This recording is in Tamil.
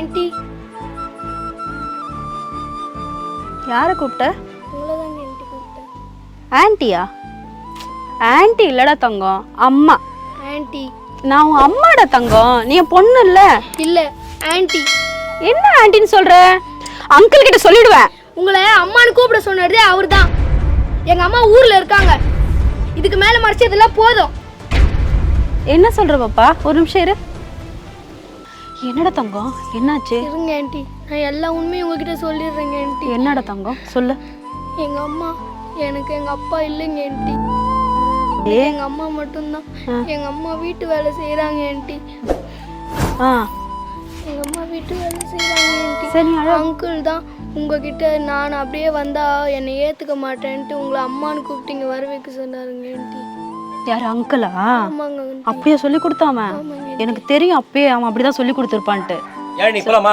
ஆன்ட்டி யாரை கூப்பிட்ட? உங்களை தாங்க ஆன்ட்டி கூப்பிட்டேன். ஆன்ட்டியா? ஆன்ட்டி இல்லடா தங்கம், அம்மா. ஆன்ட்டி நான் உன் அம்மாடா தங்கம், நீ என் பொண்ணு இல்ல. இல்ல ஆன்ட்டி. என்ன ஆன்ட்டின்னு சொல்ற? அங்கிள் கிட்ட சொல்லிடுவேன். உங்களை அம்மான்னு கூப்பிட சொன்னதே அவர்தான். எங்க அம்மா ஊர்ல இருக்காங்க. இதுக்கு மேல மறைச்சதெல்லாம் போதும். என்ன சொல்ற பாப்பா? ஒரு நிமிஷம் இரு. என்னடா தங்கம், என்னாச்சு? இருங்க ஆன்ட்டி, நான் எல்லா உண்மையும் உங்ககிட்ட சொல்லிடுறேங்க ஆன்ட்டி. என்னடா தங்கம் சொல்லு. எங்க அம்மா எனக்கு எங்க அப்பா இல்லைங்க ஆன்ட்டி. எங்க அம்மா மட்டும்தான். எங்க அம்மா வீட்டு வேலை செய்யறாங்க ஆன்ட்டி. எங்க அம்மா வீட்டு வேலை செய்யறாங்க ஆன்ட்டி. சரி, அங்கிள் தான் உங்ககிட்ட நான் அப்படியே வந்தா என்னை ஏத்துக்க மாட்டேன்ட்டு உங்களை அம்மான்னு கூப்பிட்டீங்க வர வைக்க சொன்னாருங்க ஆன்ட்டி. யாரு, அங்கிளா? ஆமாங்க ஆன்ட்டி. அப்படியே சொல்லி கொடுத்தாம? எனக்கு தெரியும் அப்பயே அவன் அப்படிதான் சொல்லி கொடுத்துருப்பான்ட்டு. ஏன் நீ போலாமா?